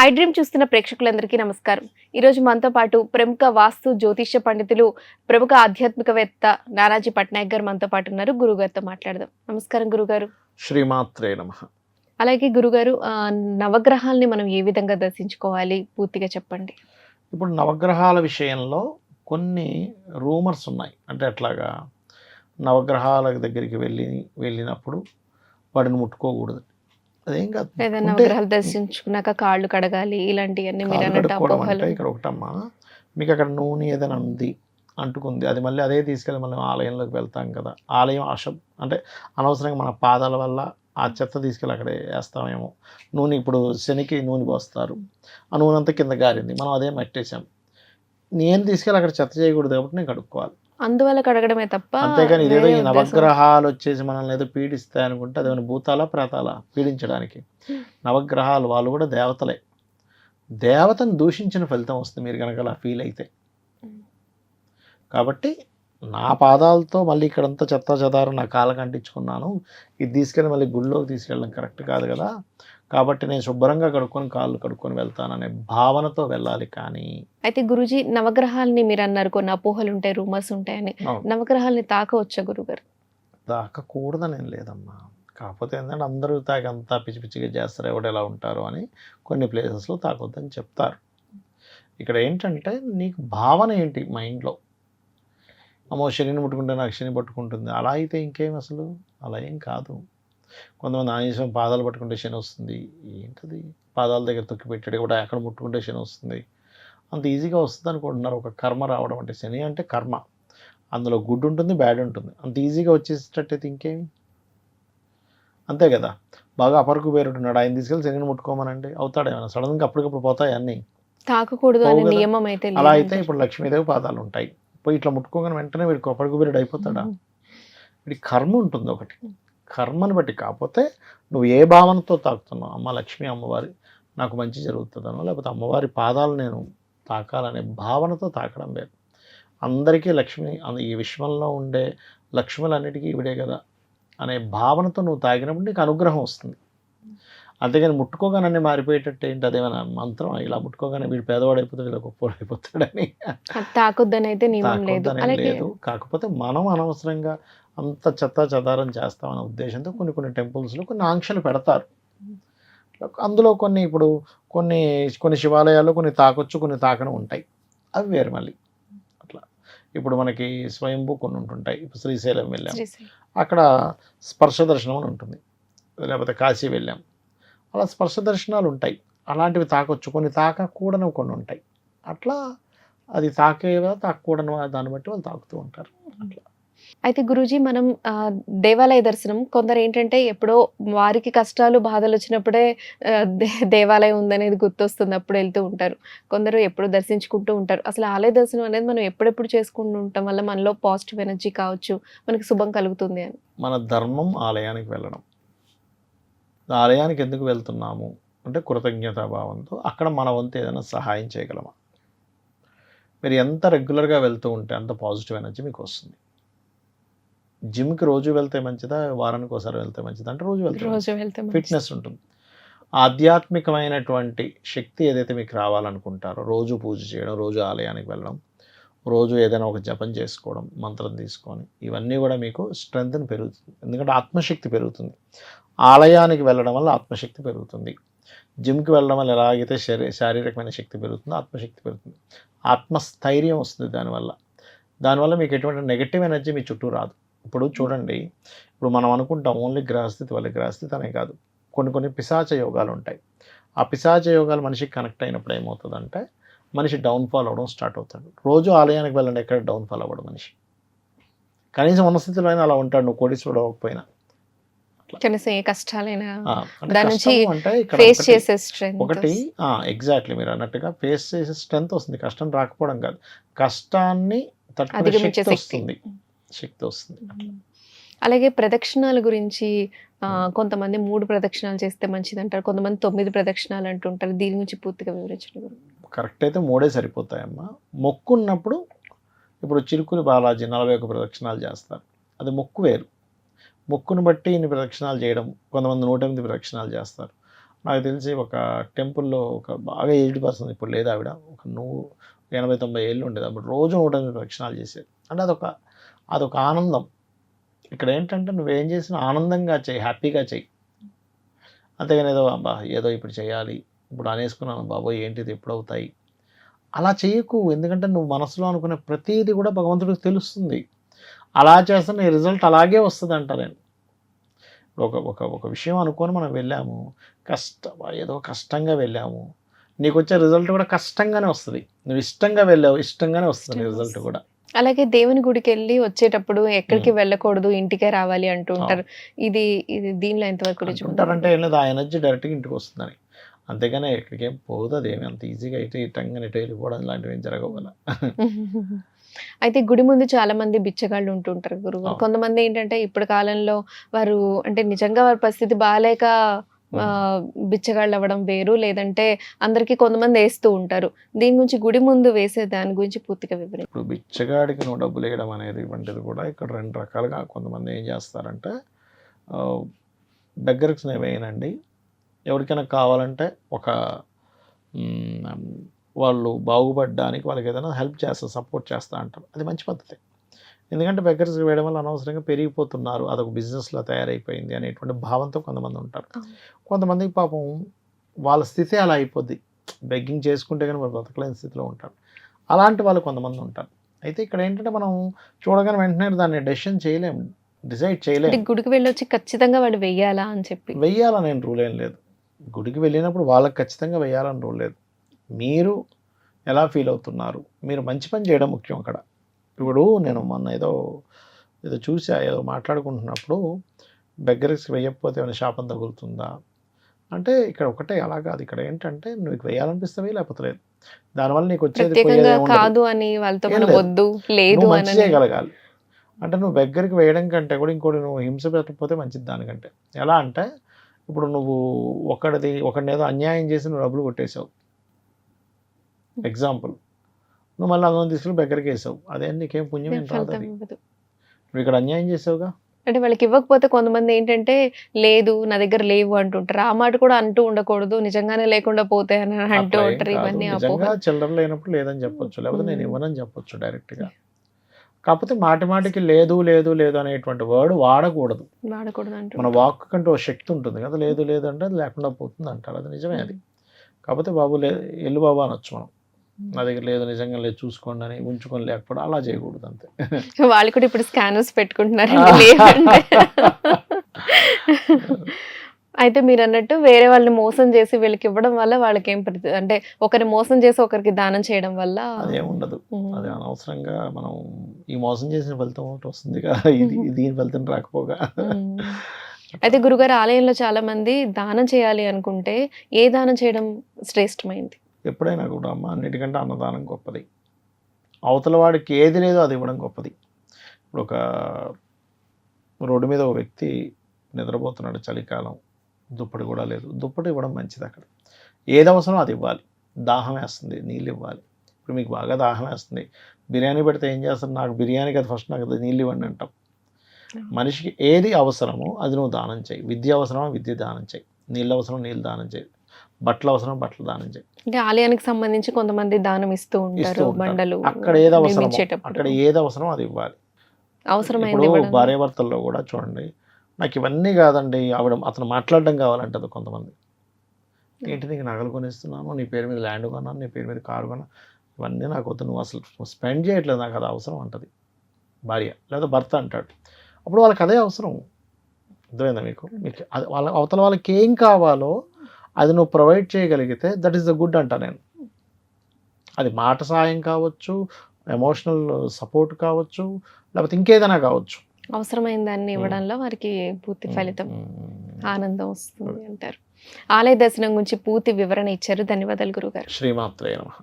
I dream చూస్తున్న ప్రేక్షకులందరికీ నమస్కారం. ఈరోజు మనతో పాటు ప్రముఖ వాస్తు జ్యోతిష్య పండితులు, ప్రముఖ ఆధ్యాత్మికవేత్త నానాజీ పట్నాయక్ గారు మనతో పాటు ఉన్నారు. గురుగారితో మాట్లాడదాం. నమస్కారం గురుగారు. శ్రీమాత్రే నమః. అలాగే గురుగారు, నవగ్రహాల్ని మనం ఏ విధంగా దర్శించుకోవాలి పూర్తిగా చెప్పండి. ఇప్పుడు నవగ్రహాల విషయంలో కొన్ని రూమర్స్ ఉన్నాయి. అంటే ఎట్లాగా, నవగ్రహాల దగ్గరికి వెళ్ళినప్పుడు వాటిని ముట్టుకోకూడదు. అదేం కాదు. లేదా నవగ్రహాలు దర్శించుకున్నాక కాళ్ళు కడగాలి, ఇలాంటివన్నీ మీరు అన్నట్టు అపోహలు. ఇక్కడ ఒకటమ్మా, మీకు అక్కడ నూనె ఏదైనా ఉంది, అంటుకుంది, అది మళ్ళీ అదే తీసుకెళ్ళి మనం ఆలయంలోకి వెళ్తాం కదా. ఆలయం అంటే అనవసరంగా మన పాదాల వల్ల ఆ చెత్త తీసుకెళ్ళి అక్కడే వేస్తామేమో. నూనె ఇప్పుడు శనికి నూనె పోస్తారు, ఆ నూనె అంతా కింద గారింది, మనం అదే మట్టేసాం. నేను తీసుకెళ్ళి అక్కడ చెత్త చేయకూడదు కాబట్టి నేను కడుక్కోవాలి. అందువల్ల కడగడమే తప్ప, అంతేగాని ఇదేదో ఈ నవగ్రహాలు వచ్చేసి మనల్ని ఏదో పీడిస్తాయి అనుకుంటే అదేమైనా భూతాలా ప్రేతాలా పీడించడానికి? నవగ్రహాలు వాళ్ళు కూడా దేవతలే. దేవతను దూషించిన ఫలితం వస్తుంది మీరు కనుక అలా ఫీల్ అయితే. కాబట్టి నా పాదాలతో మళ్ళీ ఇక్కడంతా చెత్త చెదారం నా కాళ్ళకి అంటించుకున్నాను, ఇది తీసుకెళ్ళి మళ్ళీ గుళ్ళోకి తీసుకెళ్ళడం కరెక్ట్ కాదు కదా. కాబట్టి నేను శుభ్రంగా కడుక్కొని కాళ్ళు కడుక్కొని వెళ్తాననే భావనతో వెళ్ళాలి. కానీ అయితే గురుజీ, నవగ్రహాలని మీరు అన్నారు కొన్ని అపోహలు ఉంటాయి, రూమర్స్ ఉంటాయని. నవగ్రహాలని తాకవచ్చా గురుగారు? తాకకూడదని ఏం లేదమ్మా. కాకపోతే ఏంటంటే అందరూ తాకి అంతా పిచ్చి పిచ్చిగా చేస్తారు, ఎవడు ఎలా ఉంటారు అని కొన్ని ప్లేసెస్లో తాకొద్దని చెప్తారు. ఇక్కడ ఏంటంటే నీకు భావన ఏంటి మైండ్లో, అమ్మో శనిని ముట్టుకుంటే నాకు శని పట్టుకుంటుంది, అలా అయితే ఇంకేం అసలు అలా ఏం కాదు. కొంతమంది ఆంజనేయం పాదాలు పట్టుకుంటే శని వస్తుంది, ఏంటది పాదాల దగ్గర తొక్కి పెట్టాడు కూడా అక్కడ ముట్టుకుంటే శని వస్తుంది, అంత ఈజీగా వస్తుంది అనుకుంటున్నారు. ఒక కర్మ రావడం అంటే, శని అంటే కర్మ, అందులో గుడ్ ఉంటుంది బ్యాడ్ ఉంటుంది, అంత ఈజీగా వచ్చేసేటట్టయితే ఇంకేమి, అంతే కదా. బాగా అపరకు పేరుంటున్నాడు, ఆయన తీసుకెళ్ళి శనిని ముట్టుకోమనండి, అవుతాడేమైనా సడన్గా అప్పటికప్పుడు పోతాయి అన్నీ? తాకకూడదు అనే నియమం అయితే అలా అయితే ఇప్పుడు లక్ష్మీదేవి పాదాలు ఉంటాయి, పోయి ఇట్లా ముట్టుకోగానే వెంటనే వీడికి అపరకు పేరుడు అయిపోతాడా? వీడికి కర్మ ఉంటుంది ఒకటి, కర్మను బట్టి. కాకపోతే నువ్వు ఏ భావనతో తాకుతున్నావు, అమ్మ లక్ష్మీ అమ్మవారి నాకు మంచి జరుగుతుందనో, లేకపోతే అమ్మవారి పాదాలు నేను తాకాలనే భావనతో తాకడం వేరు. అందరికీ లక్ష్మి, ఈ విశ్వంలో ఉండే లక్ష్ములన్నిటికీ ఇవిడే కదా అనే భావనతో నువ్వు తాగినప్పుడు నీకు అనుగ్రహం వస్తుంది. అంతేగాని ముట్టుకోగానే మారిపోయేటట్టు ఏంటి, అదేమైనా మంత్రం? ఇలా ముట్టుకోగానే వీడు పేదవాడు అయిపోతాడు, ఇలా గొప్పవాడు అయిపోతాడని తాకొద్దని అయితే నియమం లేదు. కాకపోతే మనం అనవసరంగా అంత చెత్త చెదారం చేస్తామనే ఉద్దేశంతో కొన్ని కొన్ని టెంపుల్స్లో కొన్ని ఆంక్షలు పెడతారు. అందులో కొన్ని ఇప్పుడు కొన్ని కొన్ని శివాలయాల్లో కొన్ని తాకొచ్చు, కొన్ని తాకడం ఉంటాయి, అవి వేరు మళ్ళీ. అట్లా ఇప్పుడు మనకి స్వయంభూ కొన్ని ఉంటుంటాయి. ఇప్పుడు శ్రీశైలం వెళ్ళాం, అక్కడ స్పర్శ దర్శనం అని ఉంటుంది. లేకపోతే కాశీ వెళ్ళాం, అలా స్పర్శ దర్శనాలు ఉంటాయి. అలాంటివి తాకొచ్చు, కొన్ని తాకకూడనివి కొన్ని ఉంటాయి. అట్లా అది తాకేవా తాకకూడని దాన్ని బట్టి వాళ్ళు తాకుతూ ఉంటారు. అట్లా అయితే గురూజీ, మనం దేవాలయ దర్శనం, కొందరు ఏంటంటే ఎప్పుడో వారికి కష్టాలు బాధలు వచ్చినప్పుడే దేవాలయం ఉందనేది గుర్తొస్తుంది, అప్పుడు వెళ్తూ ఉంటారు. కొందరు ఎప్పుడు దర్శించుకుంటూ ఉంటారు. అసలు ఆలయ దర్శనం అనేది మనం ఎప్పుడెప్పుడు చేసుకుంటూ ఉంటాం వల్ల మనలో పాజిటివ్ ఎనర్జీ కావచ్చు, మనకి శుభం కలుగుతుంది అని. మన ధర్మం ఆలయానికి వెళ్ళడం. ఆలయానికి ఎందుకు వెళ్తున్నాము అంటే కృతజ్ఞతాభావంతో, అక్కడ మన వంతు ఏదైనా సహాయం చేయగలమా. మీరు ఎంత రెగ్యులర్గా వెళ్తూ ఉంటే అంత పాజిటివ్ ఎనర్జీ మీకు వస్తుంది. జిమ్కి రోజు వెళ్తే మంచిదా, వారానికి ఒకసారి వెళ్తే మంచిదా అంటే రోజు వెళ్తే ఫిట్నెస్ ఉంటుంది. ఆధ్యాత్మికమైనటువంటి శక్తి ఏదైతే మీకు రావాలనుకుంటారో, రోజు పూజ చేయడం, రోజు ఆలయానికి వెళ్ళడం, రోజు ఏదైనా ఒక జపం చేసుకోవడం, మంత్రం తీసుకొని, ఇవన్నీ కూడా మీకు స్ట్రెంగ్త్ని పెరుగుతుంది. ఎందుకంటే ఆత్మశక్తి పెరుగుతుంది. ఆలయానికి వెళ్ళడం వల్ల ఆత్మశక్తి పెరుగుతుంది. జిమ్కి వెళ్ళడం వల్ల ఎలాగైతే శారీరకమైన శక్తి పెరుగుతుందో ఆత్మశక్తి పెరుగుతుంది. ఆత్మస్థైర్యం వస్తుంది దానివల్ల మీకు ఎటువంటి నెగటివ్ ఎనర్జీ మీ చుట్టూ రాదు. ఇప్పుడు చూడండి, ఇప్పుడు మనం అనుకుంటాం ఓన్లీ గ్రహస్థితి వల్ల, గ్రహస్థితి అనే కాదు, కొన్ని పిశాచ యోగాలు ఉంటాయి. ఆ పిశాచ యోగాలు మనిషికి కనెక్ట్ అయినప్పుడు ఏమవుతుందంటే మనిషి డౌన్ఫాల్ అవ్వడం స్టార్ట్ అవుతాడు. రోజు ఆలయానికి వెళ్ళండి, ఎక్కడ డౌన్ఫాల్ అవ్వడం మనిషి. కనీసం ఉన్న స్థితిలో అయినా అలా ఉంటాడు, నువ్వు కోటీశ్వరుడు అవ్వకపోయినా. ఒకటి ఎగ్జాక్ట్లీ మీరు అన్నట్టుగా ఫేస్ చేసే స్ట్రెంత్ వస్తుంది, కష్టం రాకపోవడం కాదు, కష్టాన్ని తట్టుకునే శక్తి వస్తుంది. అలాగే ప్రదక్షిణాల గురించి కొంతమంది 3 ప్రదక్షిణాలు చేస్తే మంచిది అంటారు, కొంతమంది 9 ప్రదక్షిణాలు అంటుంటారు. దీని గురించి పూర్తిగా వివరించండి. కరెక్ట్ అయితే 3 సరిపోతాయమ్మా. మొక్కు ఉన్నప్పుడు ఇప్పుడు చిరుకుని బాలాజీ 41 ప్రదక్షిణాలు చేస్తారు, అది మొక్కు వేరు. మొక్కును బట్టి ఇన్ని ప్రదక్షిణాలు చేయడం, కొంతమంది 108 ప్రదక్షిణాలు చేస్తారు. నాకు తెలిసి ఒక టెంపుల్‌లో ఒక బాగా ఏజ్డ్ పర్సన్, ఇప్పుడు లేదు ఆవిడ. ఒక 80, 90 ఏళ్ళు ఉండేది. అప్పుడు రోజు 108 ప్రదక్షిణాలు చేసేది. అంటే అదొక ఆనందం. ఇక్కడ ఏంటంటే నువ్వేం చేసినా ఆనందంగా చెయ్యి, హ్యాపీగా చెయ్యి. అంతేగాని ఏదో అబ్బా! ఏదో ఇప్పుడు చేయాలి, ఇప్పుడు అనేసుకున్నాను బాబోయ్! ఏంటిది ఎప్పుడవుతాయి? అలా చేయకు. ఎందుకంటే నువ్వు మనసులో అనుకునే ప్రతీది కూడా భగవంతుడికి తెలుస్తుంది. అలా చేస్తే నీ రిజల్ట్ అలాగే వస్తదంట నేను. ఒక ఒక ఒక విషయం అనుకోని మనం వెళ్ళాము. ఏదో కష్టంగా వెళ్ళాము. నీకొచ్చే రిజల్ట్ కూడా కష్టంగానే వస్తది. నువ్వు ఇష్టంగా వెళ్ళావు, ఇష్టంగానే వస్తది నీ రిజల్ట్ కూడా. అలాగే దేవుని గుడికెళ్ళి వచ్చేటప్పుడు ఎక్కడికి వెళ్ళకూడదు, ఇంటికే రావాలి అంటూ ఉంటారు. ఇది ఇది దీనిలో ఎంతవరకు రుజువు అంటుంటారంటే ఏం లేదు, ఆ ఎనర్జీ డైరెక్ట్‌గా ఇంటికి వస్తుందని. అంతేగాని ఎక్కడికేం పోదు అదేమి అంత ఈజీగా అయితే ఇటంగానే ఎటు వెళ్ళిపోవడం లాంటివి ఏం జరగవు కదా! అయితే గుడి ముందు చాలా మంది బిచ్చగాళ్ళు ఉంటూ ఉంటారు గురువు. అవును. కొంతమంది ఏంటంటే ఇప్పుడు కాలంలో వారు అంటే నిజంగా వారి పరిస్థితి బాలేక బిచ్చగాళ్ళు అవ్వడం వేరు. లేదంటే అందరికి కొంతమంది వేస్తూ ఉంటారు. దీని గురించి గుడి ముందు వేసే దాని గురించి పూర్తిగా వివరించండి. ఇప్పుడు బిచ్చగాడికి నువ్వు డబ్బులు వేయడం అనేది వంటిది కూడా ఇక్కడ 2 రకాలుగా కొంతమంది ఏం చేస్తారంటే బెగ్గర్స్ వేయనండి. ఎవరికైనా కావాలంటే ఒక వాళ్ళు బాగుపడడానికి వాళ్ళకి ఏదైనా హెల్ప్ చేస్తా, సపోర్ట్ చేస్తా అంటారు. అది మంచి పద్ధతి. ఎందుకంటే బెగ్గర్స్ వేయడం వల్ల అనవసరంగా పెరిగిపోతున్నారు, అదొక బిజినెస్లా తయారైపోయింది అనేటువంటి భావంతో కొంతమంది ఉంటారు. కొంతమందికి పాపం వాళ్ళ స్థితి అలా అయిపోద్ది, బెగ్గింగ్ చేసుకుంటే కానీ వాళ్ళు బతకలేని స్థితిలో ఉంటారు. అలాంటి వాళ్ళు కొంతమంది ఉంటారు. అయితే ఇక్కడ ఏంటంటే మనం చూడగానే వెంటనే దాన్ని డెసిషన్ చేయలేము, డిసైడ్ చేయలేము. గుడికి వెళ్ళొచ్చి ఖచ్చితంగా వాడు వెయ్యాలా అని చెప్పి వెయ్యాలని ఏం రూల్ ఏం లేదు. గుడికి వెళ్ళినప్పుడు వాళ్ళకి ఖచ్చితంగా వెయ్యాలని రూల్ లేదు. మీరు ఎలా ఫీల్ అవుతున్నారు, మీరు మంచి పని చేయడం ముఖ్యం అక్కడ. ఇప్పుడు నేను మొన్న ఏదో చూసా, ఏదో మాట్లాడుకుంటున్నప్పుడు బెగ్గర్స్ వేయకపోతే ఏమైనా శాపం తగులుతుందా అంటే, ఇక్కడ ఒకటే అలా కాదు. ఇక్కడ ఏంటంటే నువ్వు వేయాలనిపిస్తే వెయ్యి, లేకపోతే లేదు. దానివల్ల నీకు వచ్చేది కాదు అని వాళ్ళతో వద్దు లేదు మంచి చేయగలగాలి. అంటే నువ్వు బెగ్గరికి వేయడం కంటే కూడా ఇంకోటి నువ్వు హింస పెట్టకపోతే మంచిది దానికంటే. ఎలా అంటే ఇప్పుడు నువ్వు ఒకడిని ఏదో అన్యాయం చేసి నువ్వు డబ్బులు కొట్టేసావు, ఎగ్జాంపుల్. నువ్వు మళ్ళీ అందరం తీసుకుని బెగ్గరికి వేసావు, అదే నీకేం పుణ్యం ఏం రాదు. నువ్వు ఇక్కడ అన్యాయం చేసావుగా. అంటే వాళ్ళకి ఇవ్వకపోతే కొంతమంది ఏంటంటే లేదు నా దగ్గర లేవు అంటుంటారు. ఆ మాట కూడా అంటూ ఉండకూడదు, నిజంగానే లేకుండా పోతే అని అంటూ ఉంటారు. ఇవన్నీ చిల్లర లేనప్పుడు లేదని చెప్పొచ్చు, లేకపోతే నేను ఇవ్వనని చెప్పొచ్చు డైరెక్ట్గా. కాకపోతే మాటికి లేదు లేదు లేదు అనేటువంటి వర్డ్ వాడకూడదు. మన వాక్ కంటూ ఒక శక్తి ఉంటుంది కదా, లేదు లేదు అంటే అది లేకుండా పోతుంది అంటారు. అది నిజమే అది. కాకపోతే బాబు ఎల్లు బాబు అనొచ్చు మనం, నా దగ్గర లేదు నిజంగా లేదు చూసుకోండి అని ఉంచుకొని లేకపోవడం అలా చేయకూడదు అంతే. వాళ్ళు కూడా ఇప్పుడు స్కానర్స్ పెట్టుకుంటున్నారు. అయితే మీరు అన్నట్టు వేరే వాళ్ళని మోసం చేసి వీళ్ళకి ఇవ్వడం వల్ల వాళ్ళకి ఏం అంటే ఒకరిని మోసం చేసి ఒకరికి దానం చేయడం వల్ల అదేం ఉండదు. అది అనవసరంగా మనం ఈ మోసం చేసిన ఫలితం ఒకటి వస్తుంది కదా, దీని ఫలితం రాకపోగా. అయితే గురుగారు ఆలయంలో చాలా మంది దానం చేయాలి అనుకుంటే ఏ దానం చేయడం శ్రేష్టమైంది? ఎప్పుడైనా కూడా అమ్మ అన్నిటికంటే అన్నదానం గొప్పది. అవతల వాడికి ఏది లేదో అది ఇవ్వడం గొప్పది. ఇప్పుడు ఒక రోడ్డు మీద ఒక వ్యక్తి నిద్రపోతున్నాడు, చలికాలం, దుప్పటి కూడా లేదు. దుప్పటి ఇవ్వడం మంచిది. అక్కడ ఏది అవసరం అది ఇవ్వాలి. దాహం వేస్తుంది, నీళ్ళు ఇవ్వాలి. ఇప్పుడు మీకు బాగా దాహం వేస్తుంది, బిర్యానీ పెడితే ఏం చేస్తారు, నాకు బిర్యానీ కదా ఫస్ట్ నాకు నీళ్ళు ఇవ్వండి అంటాం. మనిషికి ఏది అవసరమో అది నువ్వు దానం చేయి. విద్య అవసరమో విద్య దానం చేయి, నీళ్ళు అవసరం నీళ్ళు దానం చేయి, బట్టలు అవసరం బట్టలు దానం చేయి. అంటే ఆలయానికి సంబంధించి కొంతమంది దానం ఇస్తూ ఉంటారు. బండలు అక్కడ ఏది అవసరం, అక్కడ ఏది అవసరం అది ఇవ్వాలి. అవసరమైంది భార్యాభర్తల్లో కూడా చూడండి, నాకు ఇవన్నీ కాదండి అతను మాట్లాడడం కావాలంటది కొంతమంది. ఏంటి నీకు నగలు కొనిస్తున్నాను, నీ పేరు మీద ల్యాండ్ కొన్నాను, నీ పేరు మీద కారు కొన్నాను, ఇవన్నీ నాకు వద్దు, నువ్వు అసలు స్పెండ్ చేయట్లేదు, నాకు అది అవసరం అంటది భార్య లేదా భర్త అంటాడు. అప్పుడు వాళ్ళకి అదే అవసరం. అర్థమైందా మీకు? అది అవతల వాళ్ళకి ఏం కావాలో అది నువ్వు ప్రొవైడ్ చేయగలిగితే దట్ ఈస్ ద గుడ్ అంట నేను. అది మాట సాయం కావచ్చు, ఎమోషనల్ సపోర్ట్ కావచ్చు, లేకపోతే ఇంకేదైనా కావచ్చు. అవసరమైన దాన్ని ఇవ్వడంలో వారికి పూర్తి ఫలితం, ఆనందం వస్తుంది అంటారు. ఆలయ దర్శనం గురించి పూర్తి వివరణ ఇచ్చారు. ధన్యవాదాలు గురుగారు. శ్రీమాత్రే నమః.